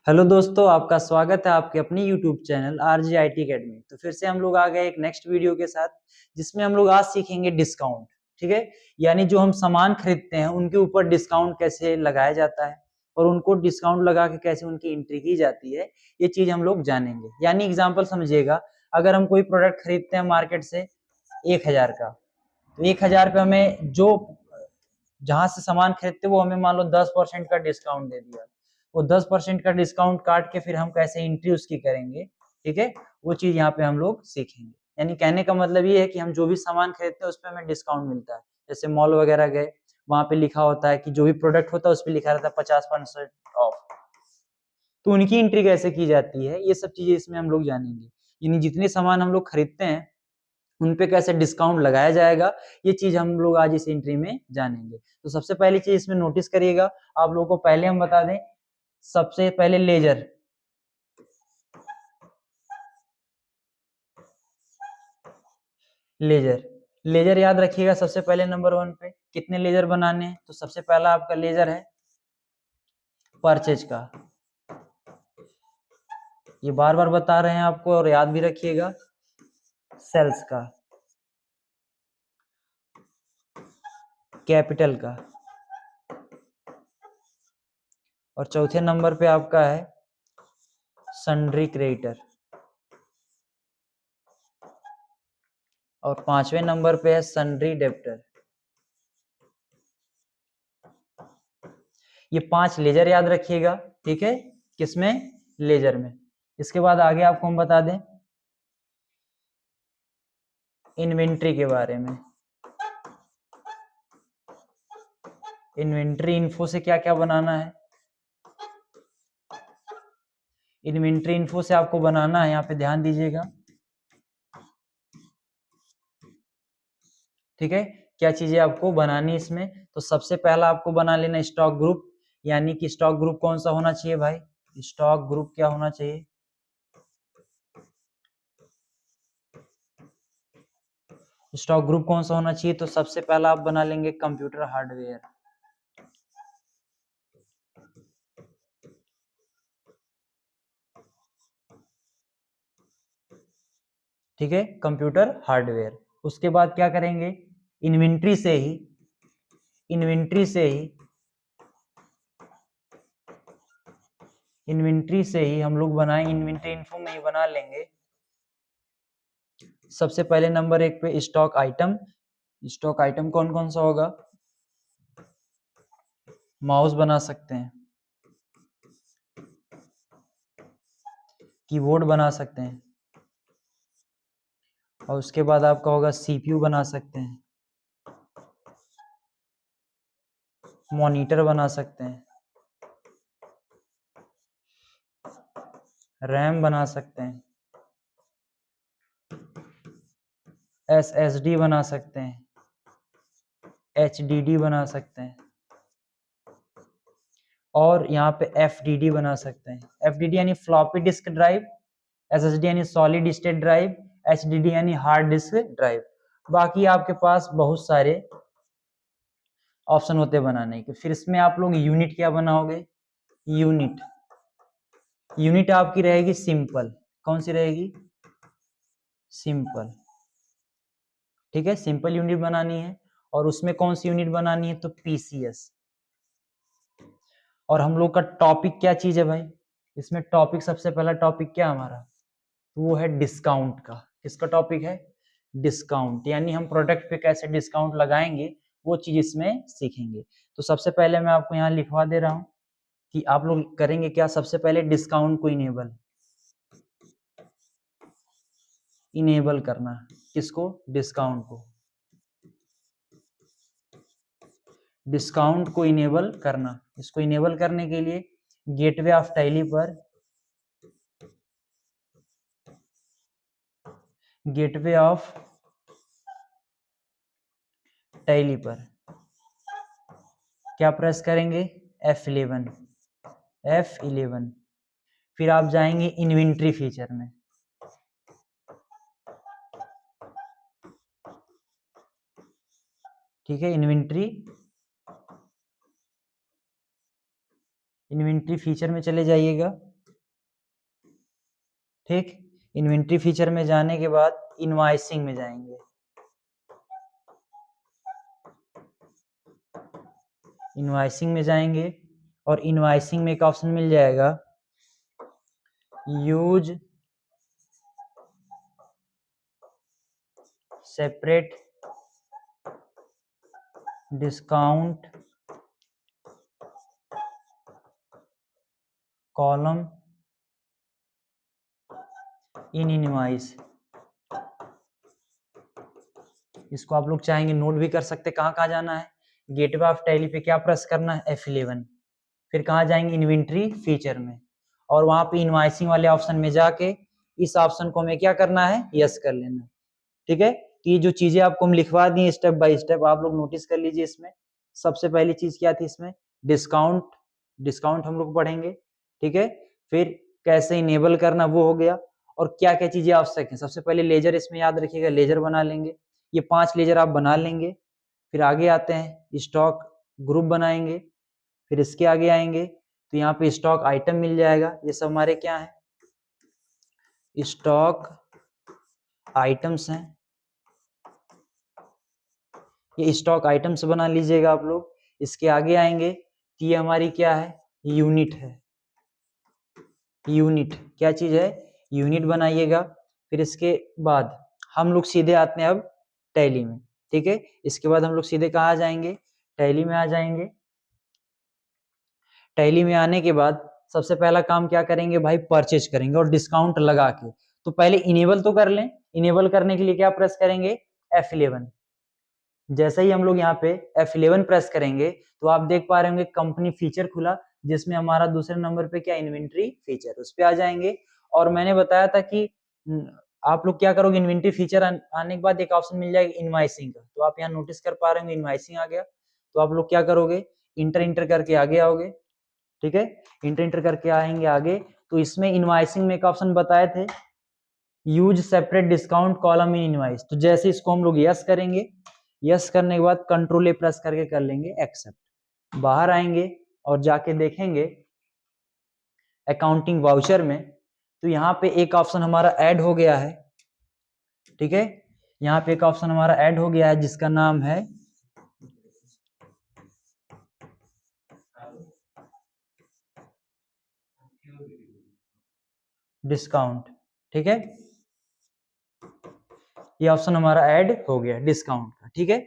Hello दोस्तों, आपका स्वागत है आपके अपनी YouTube channel RJ IT academy. तो फिर से हम लोग आ गए एक नेक्स्ट वीडियो के साथ, जिसमें हम लोग आज सीखेंगे डिस्काउंट। ठीक है, यानी जो हम सामान खरीदते हैं उनके ऊपर डिस्काउंट कैसे लगाया जाता है और उनको डिस्काउंट लगा के कैसे उनकी एंट्री की जाती है, ये चीज हम लोग जानेंगे। यानी एग्जाम्पल समझिएगा, अगर हम कोई प्रोडक्ट खरीदते हैं मार्केट से 1,000 का, तो 1,000 पे हमें जो जहां से सामान खरीदते वो हमें मान लो 10% का डिस्काउंट दे दिया, वो 10% का डिस्काउंट काट के फिर हम कैसे एंट्री उसकी करेंगे, ठीक है, वो चीज यहाँ पे हम लोग सीखेंगे। यानी कहने का मतलब ये है कि हम जो भी सामान खरीदते हैं उस पर हमें डिस्काउंट मिलता है। जैसे मॉल वगैरह गए, वहां पे लिखा होता है कि जो भी प्रोडक्ट होता है उस पर लिखा रहता है 50% ऑफ, तो उनकी एंट्री कैसे की जाती है ये सब चीजें इसमें हम लोग जानेंगे। यानी जितने सामान हम लोग खरीदते हैं उन पे कैसे डिस्काउंट लगाया जाएगा, ये चीज हम लोग आज इस एंट्री में जानेंगे। तो सबसे पहली चीज इसमें नोटिस करिएगा, आप लोगों को पहले हम बता दें, सबसे पहले लेजर। लेजर लेजर याद रखिएगा, सबसे पहले नंबर 1 पे कितने लेजर बनाने हैं, तो सबसे पहला आपका लेजर है परचेज का। ये बार बार बता रहे हैं आपको और याद भी रखिएगा। सेल्स का, कैपिटल का, और चौथे नंबर पे आपका है सन्ड्री क्रेडिटर, और पांचवें नंबर पे है सन्ड्री डेब्टर। ये 5 लेजर याद रखिएगा, ठीक है, किसमें, लेजर में। इसके बाद आगे आपको हम बता दें इन्वेंट्री के बारे में। इन्वेंट्री इन्फो से क्या क्या बनाना है, इन्वेंट्री इन्फो से आपको बनाना है, यहाँ पे ध्यान दीजिएगा, ठीक है, क्या चीजें आपको बनानी है इसमें। तो सबसे पहला आपको बना लेना स्टॉक ग्रुप, यानी कि स्टॉक ग्रुप कौन सा होना चाहिए भाई, स्टॉक ग्रुप क्या होना चाहिए, स्टॉक ग्रुप कौन सा होना चाहिए। तो सबसे पहला आप बना लेंगे कंप्यूटर हार्डवेयर, ठीक है, कंप्यूटर हार्डवेयर। उसके बाद क्या करेंगे, इन्वेंट्री से ही इन्वेंट्री से ही इन्वेंट्री से ही हम लोग बनाए, इन्वेंट्री इन्फो में ही बना लेंगे। सबसे पहले नंबर 1 पे स्टॉक आइटम। स्टॉक आइटम कौन कौन सा होगा, माउस बना सकते हैं, कीबोर्ड बना सकते हैं, और उसके बाद आपका होगा सीपीयू बना सकते हैं, मॉनिटर बना सकते हैं, रैम बना सकते हैं, एसएसडी बना सकते हैं, एचडीडी बना सकते हैं, और यहाँ पे एफडीडी बना सकते हैं। एफडीडी यानी फ्लॉपी डिस्क ड्राइव, एसएसडी यानी सॉलिड स्टेट ड्राइव, एचडीडी यानी हार्ड डिस्क ड्राइव। बाकी आपके पास बहुत सारे ऑप्शन होते बनाने के। फिर इसमें आप लोग यूनिट क्या बनाओगे, यूनिट यूनिट आपकी रहेगी सिंपल। कौन सी रहेगी, सिंपल, ठीक है, सिंपल यूनिट बनानी है। और उसमें कौन सी यूनिट बनानी है, तो पीसीएस। और हम लोग का टॉपिक क्या चीज है भाई, इसमें टॉपिक सबसे पहला टॉपिक क्या हमारा, तो वो है डिस्काउंट का। किसका टॉपिक है, डिस्काउंट, यानी हम प्रोडक्ट पे कैसे डिस्काउंट लगाएंगे वो चीज इसमें सीखेंगे। तो सबसे पहले मैं आपको यहाँ लिखवा दे रहा हूँ कि आप लोग करेंगे क्या, सबसे पहले डिस्काउंट को इनेबल करना। किसको, डिस्काउंट को इनेबल करना। इसको इनेबल करने के लिए गेटवे ऑफ टैली पर गेटवे ऑफ टैली पर क्या प्रेस करेंगे, F11। फिर आप जाएंगे इन्वेंट्री फीचर में, ठीक है, इन्वेंट्री फीचर में चले जाइएगा। ठीक, इन्वेंट्री फीचर में जाने के बाद इनवॉइसिंग में जाएंगे। इनवॉइसिंग में जाएंगे और इनवॉइसिंग में एक ऑप्शन मिल जाएगा use separate discount column in invoice. इसको आप लोग चाहेंगे नोट भी कर सकते, कहाँ कहाँ जाना है, गेटवे ऑफ टैली पे क्या प्रेस करना है, F11, फिर कहाँ जाएंगे इन्वेंट्री फीचर में, और वहां पे इनवॉइसिंग वाले ऑप्शन में जाके इस ऑप्शन को हमें क्या करना है, यस कर लेना। ठीक है, तो ये जो चीजें आपको हम लिखवा दी स्टेप बाय स्टेप, आप लोग नोटिस कर लीजिए। इसमें सबसे पहली चीज क्या थी, इसमें डिस्काउंट, डिस्काउंट हम लोग पढ़ेंगे। ठीक है, फिर कैसे इनेबल करना वो हो गया, और क्या क्या चीजें आवश्यक है। सबसे पहले लेजर, इसमें याद रखिएगा लेजर बना लेंगे, ये 5 लेजर आप बना लेंगे। फिर आगे आते हैं स्टॉक ग्रुप बनाएंगे, फिर इसके आगे आएंगे तो यहाँ पे स्टॉक आइटम मिल जाएगा। ये सब हमारे क्या है, स्टॉक आइटम्स हैं, ये स्टॉक आइटम्स बना लीजिएगा आप लोग। इसके आगे आएंगे कि ये हमारी क्या है, यूनिट है। यूनिट क्या चीज है, यूनिट बनाइएगा। फिर इसके बाद हम लोग सीधे आते हैं अब टैली में। ठीक है, इसके बाद हम लोग सीधे कहाँ आ जाएंगे, टैली में आ जाएंगे। टैली में आने के बाद सबसे पहला काम क्या करेंगे भाई, परचेज करेंगे और डिस्काउंट लगा के। तो पहले इनेबल तो कर लें, इनेबल करने के लिए क्या प्रेस करेंगे, F11। जैसे ही हम लोग यहाँ पे F11 प्रेस करेंगे तो आप देख पा रहे होंगे कंपनी फीचर खुला, जिसमें हमारा दूसरे नंबर पे क्या, इन्वेंट्री फीचर, उस पे आ जाएंगे। और मैंने बताया था कि आप लोग क्या करोगे, इन्वेंट्री फीचर आने के बाद एक ऑप्शन मिल जाएगा इनवॉइसिंग का, तो आप यहाँ नोटिस कर पा रहे होंगे इनवॉइसिंग आ गया। तो आप लोग क्या करोगे, इंटर इंटर करके आगे आओगे। ठीक है, इंटर इंटर करके आएंगे आगे, तो इसमें इनवॉइसिंग में एक ऑप्शन बताए थे use separate discount column in invoice. तो जैसे इसको हम लोग यस करेंगे, यस करने के बाद कंट्रोल ए प्रेस करके कर लेंगे एक्सेप्ट। बाहर आएंगे और जाके देखेंगे अकाउंटिंग वाउचर में, तो यहाँ पे एक ऑप्शन हमारा ऐड हो गया है। ठीक है, यहाँ पे एक ऑप्शन हमारा ऐड हो गया है जिसका नाम है डिस्काउंट। ठीक है, ये ऑप्शन हमारा ऐड हो गया डिस्काउंट का। ठीक है,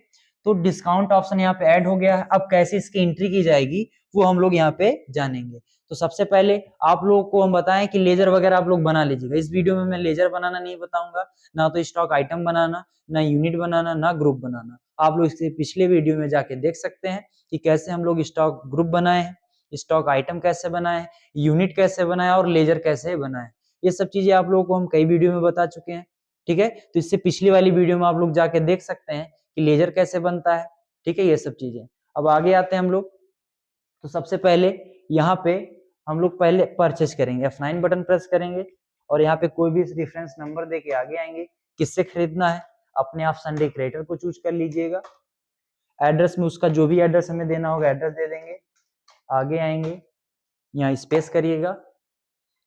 तो डिस्काउंट ऑप्शन यहाँ पे ऐड हो गया है। अब कैसे इसकी एंट्री की जाएगी वो हम लोग यहाँ पे जानेंगे। तो सबसे पहले आप लोगों को हम बताएं कि लेजर वगैरह आप लोग बना लीजिएगा। इस वीडियो में मैं लेजर बनाना नहीं बताऊंगा, ना तो स्टॉक आइटम बनाना, ना यूनिट बनाना, ना ग्रुप बनाना। आप लोग इसके पिछले वीडियो में जाके देख सकते हैं कि कैसे हम लोग स्टॉक ग्रुप बनाए हैं, स्टॉक आइटम कैसे बनाए, यूनिट कैसे बनाए और लेजर कैसे बनाए। ये सब चीजें आप लोगों को हम कई वीडियो में बता चुके हैं। ठीक है, तो इससे पिछली वाली वीडियो में आप लोग जाके देख सकते हैं कि लेजर कैसे बनता है। ठीक है, ये सब चीजें। अब आगे आते हैं हम लोग, तो सबसे पहले यहाँ पे हम लोग पहले परचेज करेंगे, F9 बटन प्रेस करेंगे और यहाँ पे कोई भी रेफरेंस नंबर दे के आगे आएंगे। किससे खरीदना है, अपने आप संडे क्रिएटर को चूज कर लीजिएगा। एड्रेस में उसका जो भी एड्रेस हमें देना होगा एड्रेस दे देंगे। आगे आएंगे, यहाँ स्पेस करिएगा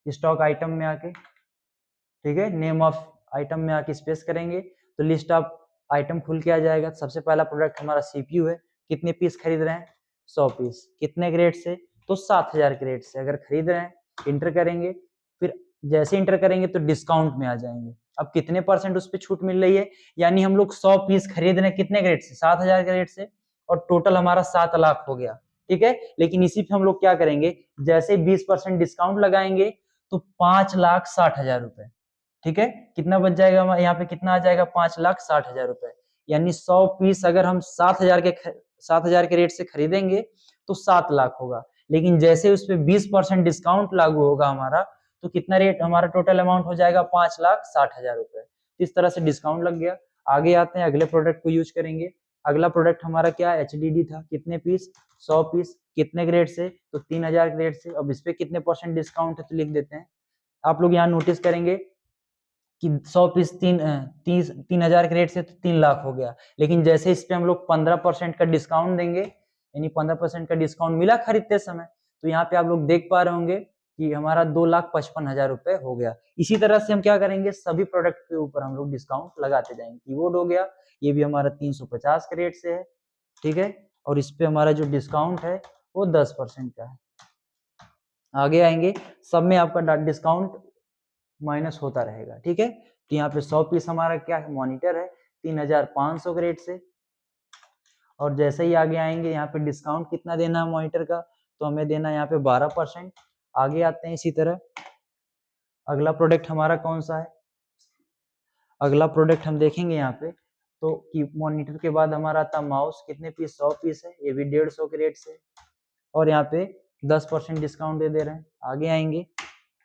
स्टॉक आइटम में आके। ठीक है, नेम ऑफ आइटम में आके स्पेस करेंगे तो लिस्ट ऑफ आइटम खुल के आ जाएगा। सबसे पहला प्रोडक्ट हमारा सीपीयू है, कितने पीस खरीद रहे हैं, 100 पीस। कितने ग्रेड से, तो 7000 ग्रेड से अगर खरीद रहे हैं। इंटर करेंगे, फिर जैसे इंटर करेंगे तो डिस्काउंट में आ जाएंगे। अब कितने परसेंट उस पर छूट मिल रही है, यानी हम लोग 100 पीस खरीद रहे हैं कितने ग्रेड से, 7000 ग्रेड से, और टोटल हमारा 7 लाख हो गया। ठीक है, लेकिन इसी पे हम लोग क्या करेंगे, जैसे 20% डिस्काउंट लगाएंगे तो 5,60,000 रुपए। ठीक है, कितना बच जाएगा यहाँ पे, कितना आ जाएगा, 5,60,000 रुपए। यानी 100 पीस अगर हम 7,000 के रेट से खरीदेंगे तो 7 लाख होगा। लेकिन जैसे उस पर 20% डिस्काउंट लागू होगा हमारा, तो कितना रेट हमारा टोटल अमाउंट हो जाएगा, 5,60,000 रुपए। इस तरह से डिस्काउंट लग गया। आगे आते हैं, अगले प्रोडक्ट को यूज करेंगे। अगला प्रोडक्ट हमारा क्या, HDD था। कितने पीस, 100 पीस। कितने ग्रेड से, तो 3,000 ग्रेड से। अब इस पे कितने परसेंट डिस्काउंट है तो लिख देते हैं। आप लोग यहाँ नोटिस करेंगे कि 100 पीस 3,000 के रेट से तो 3 लाख हो गया। लेकिन जैसे इस पे हम लोग 15% का डिस्काउंट देंगे, यानी 15% का डिस्काउंट मिला खरीदते समय, तो यहाँ पे आप लोग देख पा रहे होंगे कि हमारा 2,55,000 रुपए हो गया। इसी तरह से हम क्या करेंगे, सभी प्रोडक्ट के ऊपर हम लोग डिस्काउंट लगाते जाएंगे। कीबोर्ड हो गया, ये भी हमारा 350 के रेट से है, ठीक है, और इस पे हमारा जो डिस्काउंट है वो 10% का है। आगे आएंगे, सब में आपका डिस्काउंट माइनस होता रहेगा, ठीक है। तो यहाँ पे 100 पीस हमारा क्या है, मॉनिटर है 3,500 के रेट से। और जैसे ही आगे आएंगे, यहाँ पे डिस्काउंट कितना देना है मॉनिटर का, तो हमें देना है यहाँ पे 12%। आगे आते हैं इसी तरह, अगला प्रोडक्ट हमारा कौन सा है, अगला प्रोडक्ट हम देखेंगे यहाँ पे, तो की मॉनिटर के बाद हमारा आता माउस, कितने पीस, 100 पीस है, ये भी 150 के रेट से, और यहाँ पे 10% डिस्काउंट दे रहे हैं। आगे आएंगे,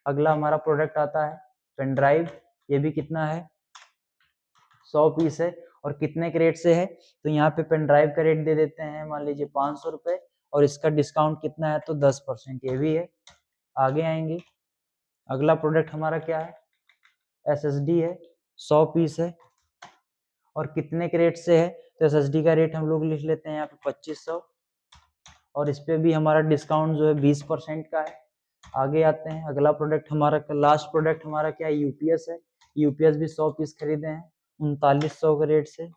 अगला हमारा प्रोडक्ट आता है पेन ड्राइव, ये भी कितना है, 100 पीस है, और कितने के रेट से है, तो यहाँ पे पेन ड्राइव का रेट दे देते हैं मान लीजिए 500 रुपए, और इसका डिस्काउंट कितना है, तो 10%, ये भी है। आगे आएंगे, अगला प्रोडक्ट हमारा क्या है, SSD है, 100 पीस है, और कितने के रेट से है, तो SSD का रेट हम लोग लिख लेते हैं यहाँ पे 2500, और इस पे भी हमारा डिस्काउंट जो है 20% का है। आगे आते हैं, अगला प्रोडक्ट हमारा, लास्ट प्रोडक्ट हमारा क्या है, यूपीएस है, यूपीएस भी 100 पीस खरीदे हैं 3900 के रेट से,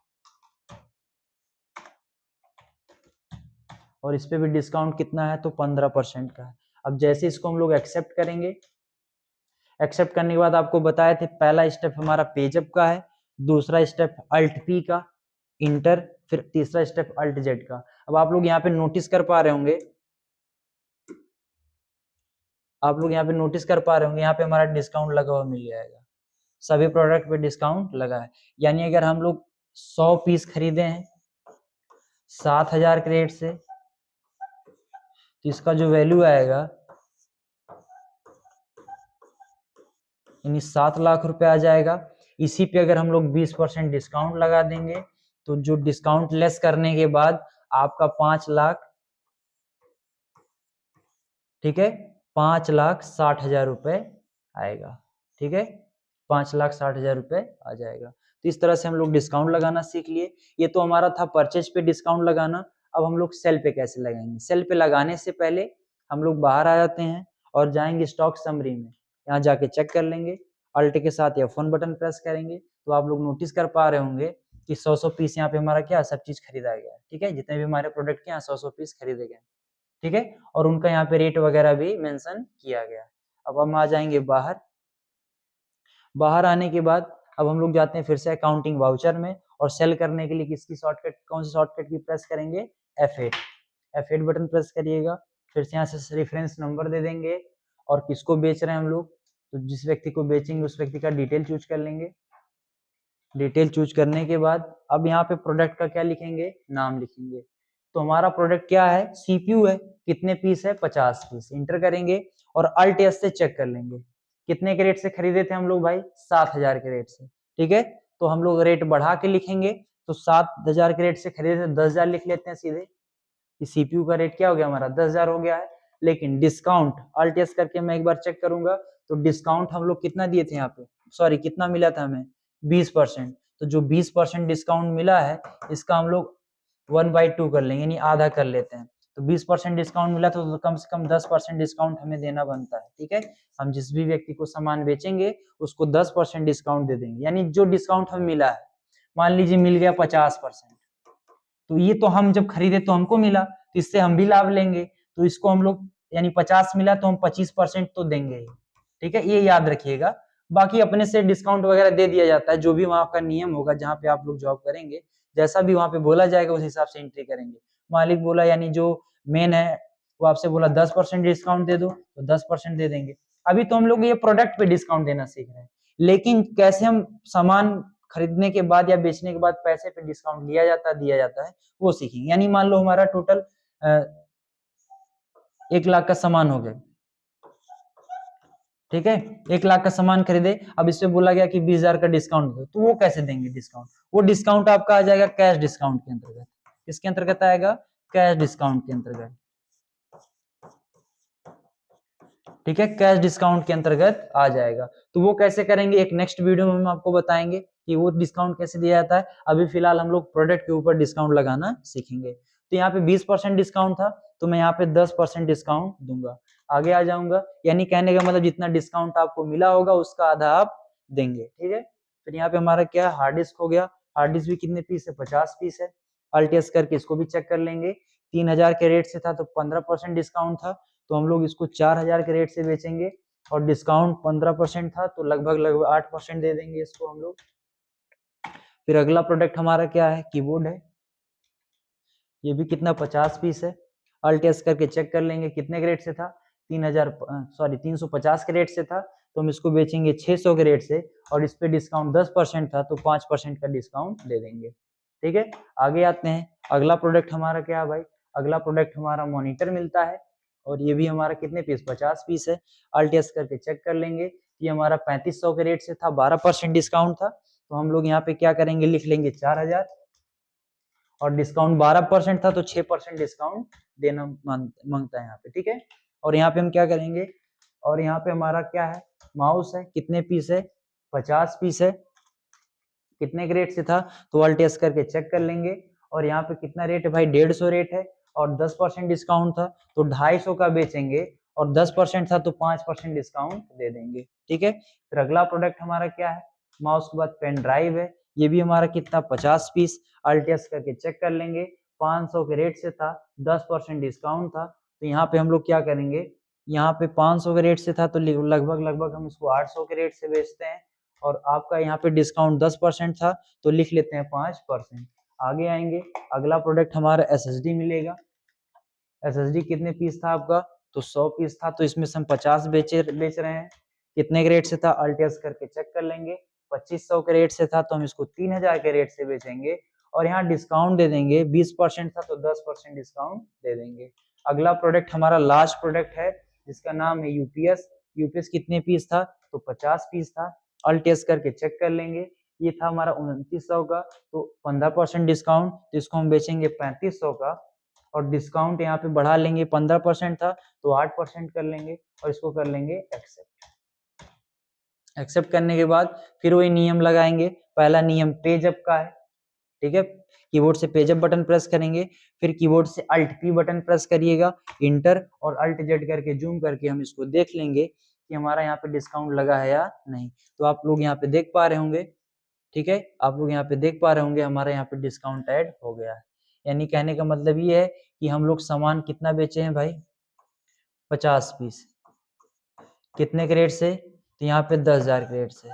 और इस पे भी डिस्काउंट कितना है, तो 15% का है। अब जैसे इसको हम लोग एक्सेप्ट करेंगे, एक्सेप्ट करने के बाद आपको बताए थे पहला स्टेप हमारा पेजअप का है, दूसरा स्टेप अल्ट पी का, इंटर, फिर तीसरा स्टेप अल्ट जेड का। अब आप लोग यहाँ पे नोटिस कर पा रहे होंगे, आप लोग यहाँ पे नोटिस कर पा रहे होंगे, यहाँ पे हमारा डिस्काउंट लगा हुआ मिल जाएगा, सभी प्रोडक्ट पे डिस्काउंट लगा है। यानी अगर हम लोग 100 पीस खरीदे हैं 7,000 के रेट से, तो इसका जो वैल्यू आएगा यानी 7 लाख रुपए आ जाएगा। इसी पे अगर हम लोग 20% डिस्काउंट लगा देंगे, तो जो डिस्काउंट लेस करने के बाद आपका 5 लाख, ठीक है, 5,60,000 रुपए आएगा, ठीक है, 5,60,000 रुपए आ जाएगा। तो इस तरह से हम लोग डिस्काउंट लगाना सीख लिए। ये तो हमारा था परचेज पे डिस्काउंट लगाना। अब हम लोग सेल पे कैसे लगाएंगे, सेल पे लगाने से पहले हम लोग बाहर आ जाते हैं और जाएंगे स्टॉक समरी में, यहाँ जाके चेक कर लेंगे, अल्ट के साथ F1 बटन प्रेस करेंगे, तो आप लोग नोटिस कर पा रहे होंगे कि 100 पीस यहाँ पे हमारा क्या सब चीज खरीदा गया है, ठीक है, जितने भी हमारे प्रोडक्ट के यहाँ 100 पीस खरीदे गए, ठीक है, और उनका यहाँ पे रेट वगैरह भी मेंशन किया गया। अब हम आ जाएंगे बाहर, बाहर आने के बाद अब हम लोग जाते हैं फिर से अकाउंटिंग वाउचर में, और सेल करने के लिए किसकी शॉर्टकट, कौन सी शॉर्टकट की प्रेस करेंगे, F8 बटन प्रेस करिएगा, फिर से यहाँ से रेफरेंस नंबर दे देंगे, और किसको बेच रहे हैं हम लोग, तो जिस व्यक्ति को बेचेंगे उस व्यक्ति का डिटेल चूज कर लेंगे। डिटेल चूज करने के बाद अब यहाँ पे प्रोडक्ट का क्या लिखेंगे, नाम लिखेंगे। तो हमारा प्रोडक्ट क्या है, CPU है, कितने पीस है, 50 पीस, इंटर करेंगे और अल्ट एस से चेक कर लेंगे कितने के रेट से खरीदे थे हम लोग भाई, 7,000 के रेट से, ठीक है, तो हम लोग रेट बढ़ा के लिखेंगे, तो 7,000 के रेट से खरीदे थे 10,000 लिख लेते हैं सीधे, CPU का रेट क्या हो गया हमारा, 10,000 हो गया है। लेकिन डिस्काउंट अल्ट एस करके मैं एक बार चेक करूंगा, तो डिस्काउंट हम लोग कितना दिए थे यहाँ पे, सॉरी कितना मिला था हमें, 20%। तो जो 20% डिस्काउंट मिला है, इसका हम लोग 1/2 कर लेंगे, यानी आधा कर लेते हैं। तो 20% डिस्काउंट मिला तो कम से कम 10% डिस्काउंट हमें देना बनता है, ठीक है। हम जिस भी व्यक्ति को सामान बेचेंगे उसको 10% डिस्काउंट दे देंगे, यानी जो डिस्काउंट हमें मिला है, मान लीजिए मिल गया 50%, तो ये तो हम जब खरीदे तो हमको मिला, तो इससे हम भी लाभ लेंगे, तो इसको हम लोग यानी 50 मिला तो हम 25% तो देंगे ही, ठीक है, ये याद रखिएगा। बाकी अपने से डिस्काउंट वगैरह दे दिया जाता है, जो भी वहां का नियम होगा जहाँ पे आप लोग जॉब करेंगे, जैसा भी वहां पे बोला जाएगा उस हिसाब से एंट्री करेंगे। मालिक बोला यानी जो मेन है वो आपसे बोला 10% डिस्काउंट दे दो, तो 10% दे देंगे। अभी तो हम लोग ये प्रोडक्ट पे डिस्काउंट देना सीख रहे हैं, लेकिन कैसे हम सामान खरीदने के बाद या बेचने के बाद पैसे पे डिस्काउंट लिया जाता है, दिया जाता है, वो सीखेंगे। यानी मान लो हमारा टोटल 1 लाख का सामान हो गया, ठीक है, 1 लाख का सामान खरीदे, अब इसमें बोला गया कि 20,000 का डिस्काउंट दो, तो वो कैसे देंगे डिस्काउंट, वो डिस्काउंट आपका आ जाएगा कैश डिस्काउंट के अंतर्गत। किसके अंतर्गत आएगा, कैश डिस्काउंट के अंतर्गत, ठीक है, कैश डिस्काउंट के अंतर्गत आ जाएगा। तो वो कैसे करेंगे एक नेक्स्ट वीडियो में हम आपको बताएंगे कि वो डिस्काउंट कैसे दिया जाता है। अभी फिलहाल हम लोग प्रोडक्ट के ऊपर डिस्काउंट लगाना सीखेंगे। तो यहाँ पे 20% डिस्काउंट था, तो मैं यहाँ पे 10% डिस्काउंट दूंगा। आगे आ जाऊंगा, यानी कहने का मतलब जितना डिस्काउंट आपको मिला होगा उसका आधा आप देंगे, ठीक है। फिर यहाँ पे हमारा क्या है, हार्ड डिस्क हो गया। हार्ड डिस्क भी कितने पीस है, 50 पीस है। अल्टेस करके इसको भी चेक कर लेंगे। 3000 के रेट से था तो 15% डिस्काउंट था, तो हम लोग इसको 4000 के रेट से बेचेंगे, और डिस्काउंट 15% था तो लगभग लगभग 8% दे देंगे इसको हम लोग। फिर अगला प्रोडक्ट हमारा क्या है, कीबोर्ड है। ये भी कितना, 50 पीस है। अल्टेस करके चेक कर लेंगे कितने के रेट से था, 350 के रेट से था, तो हम इसको बेचेंगे 600 के रेट से, और इस पे डिस्काउंट 10% था तो 5% का डिस्काउंट दे देंगे, ठीक है। आगे आते हैं, अगला प्रोडक्ट हमारा क्या है भाई, अगला प्रोडक्ट हमारा मॉनिटर मिलता है, और ये भी हमारा कितने पीस, 50 पीस है। अल्टेस करके चेक कर लेंगे, ये हमारा 3500 के रेट से था, 12% डिस्काउंट था, तो हम लोग यहाँ पे क्या करेंगे, लिख लेंगे 4000, और डिस्काउंट 12% था तो 6% डिस्काउंट देना मांगता है यहाँ पे, ठीक है। और यहाँ पे हम क्या करेंगे, और यहाँ पे हमारा क्या है, माउस है, कितने पीस है, 50 पीस है। कितने के रेट से था, तो ऑल टेस्ट करके चेक कर लेंगे, और यहाँ पे कितना रेट है भाई, 150 रेट है, और 10% डिस्काउंट था तो 250 का बेचेंगे, और 10% था तो 5% डिस्काउंट दे देंगे, ठीक है। फिर अगला प्रोडक्ट हमारा क्या है, माउस के बाद पेन ड्राइव है। ये भी हमारा कितना, 50 पीस। अल्टेस करके चेक कर लेंगे, 500 के रेट से था, 10% डिस्काउंट था, तो यहाँ पे हम लोग क्या करेंगे, यहाँ पे 500 के रेट से था तो लगभग लगभग हम इसको 800 के रेट से बेचते हैं, और आपका यहाँ पे डिस्काउंट 10% था तो लिख लेते हैं 5%। आगे आएंगे, अगला प्रोडक्ट हमारा SSD मिलेगा। SSD कितने पीस था आपका, तो 100 पीस था, तो इसमें से हम 50 बेच रहे हैं। कितने के रेट से था, अल्टेस करके चेक कर लेंगे, 2500 के रेट से था तो हम इसको 3000 के रेट से बेचेंगे, और यहाँ डिस्काउंट दे देंगे, 20% था तो 10% डिस्काउंट दे देंगे। अगला प्रोडक्ट हमारा लास्ट प्रोडक्ट है, जिसका नाम है यूपीएस। यूपीएस कितने पीस था, तो 50 पीस था। अल्टेस करके चेक कर लेंगे, ये था हमारा 2900 का, तो 15% डिस्काउंट, तो इसको हम बेचेंगे 3500 का, और डिस्काउंट यहाँ पे बढ़ा लेंगे, 15% था तो 8% कर लेंगे, और इसको कर लेंगे एक्सेप्ट। एक्सेप्ट करने के बाद फिर वही नियम लगाएंगे। पहला नियम पेज अप का है, ठीक है। कीबोर्ड से पेज अप बटन प्रेस करेंगे, फिर कीबोर्ड से अल्ट पी बटन प्रेस करिएगा, इंटर और अल्ट जेड करके जूम करके हम इसको देख लेंगे कि हमारा यहाँ पे डिस्काउंट लगा है या नहीं। तो आप लोग यहाँ पे देख पा रहे होंगे, ठीक है, आप लोग यहाँ पे देख पा रहे होंगे हमारे यहाँ पे डिस्काउंट ऐड हो गया है। यानी कहने का मतलब ये है कि हम लोग सामान कितना बेचे हैं भाई, 50 पीस। कितने के रेट से, तो यहाँ पे 10,000 के रेट से।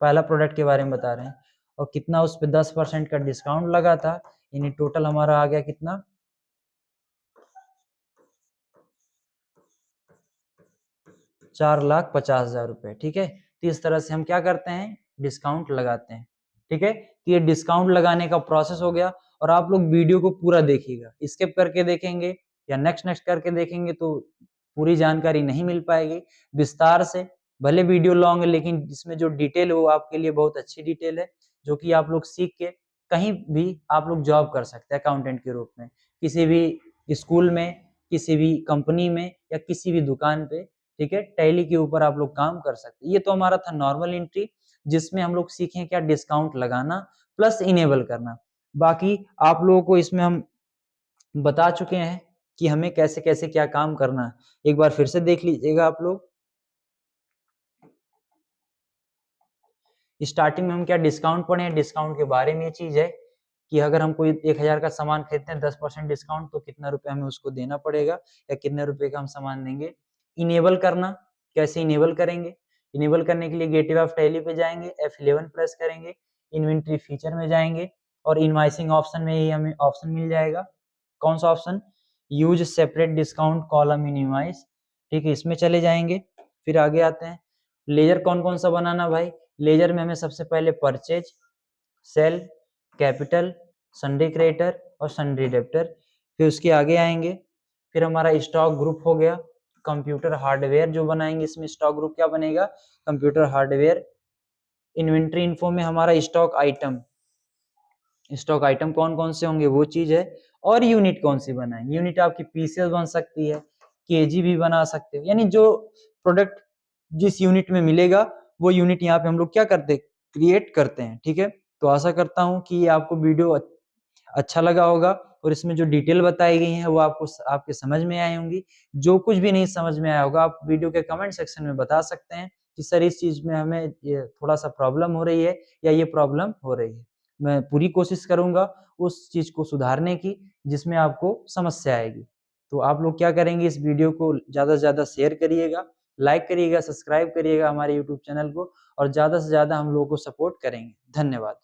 पहला प्रोडक्ट के बारे में बता रहे हैं, और कितना उस पे 10% का डिस्काउंट लगा था, यानी टोटल हमारा आ गया कितना, 4,50,000 रुपए, ठीक है। तो इस तरह से हम क्या करते हैं, डिस्काउंट लगाते हैं, ठीक है। तो ये डिस्काउंट लगाने का प्रोसेस हो गया, और आप लोग वीडियो को पूरा देखिएगा, स्किप करके देखेंगे या नेक्स्ट नेक्स्ट करके देखेंगे तो पूरी जानकारी नहीं मिल पाएगी। विस्तार से, भले वीडियो लॉन्ग है लेकिन इसमें जो डिटेल है वो आपके लिए बहुत अच्छी डिटेल है, जो कि आप लोग सीख के कहीं भी आप लोग जॉब कर सकते हैं अकाउंटेंट के रूप में, किसी भी स्कूल में, किसी भी कंपनी में, या किसी भी दुकान पे, ठीक है। टैली के ऊपर आप लोग काम कर सकते हैं। ये तो हमारा था नॉर्मल एंट्री, जिसमें हम लोग सीखें क्या, डिस्काउंट लगाना प्लस इनेबल करना। बाकी आप लोगों को इसमें हम बता चुके हैं कि हमें कैसे कैसे क्या काम करना है, एक बार फिर से देख लीजिएगा आप लोग। स्टार्टिंग में हम क्या डिस्काउंट पढ़े हैं, डिस्काउंट के बारे में ये चीज है कि अगर हम कोई 1000 का सामान खरीदते हैं 10% डिस्काउंट, तो कितना रुपए हमें उसको देना पड़ेगा, या कितने रुपए का हम सामान देंगे। इनेबल करना, कैसे इनेबल करेंगे, इनेबल करने के लिए गेटवे ऑफ टैली पे जाएंगे, F11 प्रेस करेंगे, इन्वेंट्री फीचर में जाएंगे, और इनवाइसिंग ऑप्शन में ही हमें ऑप्शन मिल जाएगा, कौन सा option, use separate discount column in invoice, ठीक है, इसमें चले जाएंगे। फिर आगे आते हैं, लेजर कौन कौन सा बनाना भाई, लेजर में हमें सबसे पहले purchase, sale, capital, sundry creditor और सन्डे डेब्टर। फिर उसके आगे आएंगे, फिर हमारा स्टॉक ग्रुप हो गया, कंप्यूटर हार्डवेयर जो बनाएंगे, इसमें स्टॉक ग्रुप क्या बनेगा, कंप्यूटर हार्डवेयर। इन्वेंट्री इन्फो में हमारा स्टॉक आइटम, स्टॉक आइटम कौन कौन से होंगे वो चीज है, और यूनिट कौन सी बनाएंगे, यूनिट आपकी पीसेस बन सकती है, केजी भी बना सकते हो, यानी जो प्रोडक्ट जिस यूनिट में मिलेगा वो यूनिट यहाँ पे हम लोग क्या करते क्रिएट करते हैं, ठीक है। तो आशा करता हूँ कि आपको वीडियो अच्छा लगा होगा, और इसमें जो डिटेल बताई गई है वो आपको आपके समझ में आई होंगी। जो कुछ भी नहीं समझ में आया होगा आप वीडियो के कमेंट सेक्शन में बता सकते हैं कि सर इस चीज में हमें ये थोड़ा सा प्रॉब्लम हो रही है या ये प्रॉब्लम हो रही है। मैं पूरी कोशिश करूंगा उस चीज को सुधारने की जिसमें आपको समस्या आएगी। तो आप लोग क्या करेंगे, इस वीडियो को ज्यादा से ज्यादा शेयर करिएगा, लाइक करिएगा, सब्सक्राइब करिएगा हमारे यूट्यूब चैनल को, और ज्यादा से ज्यादा हम लोगों को सपोर्ट करेंगे। धन्यवाद।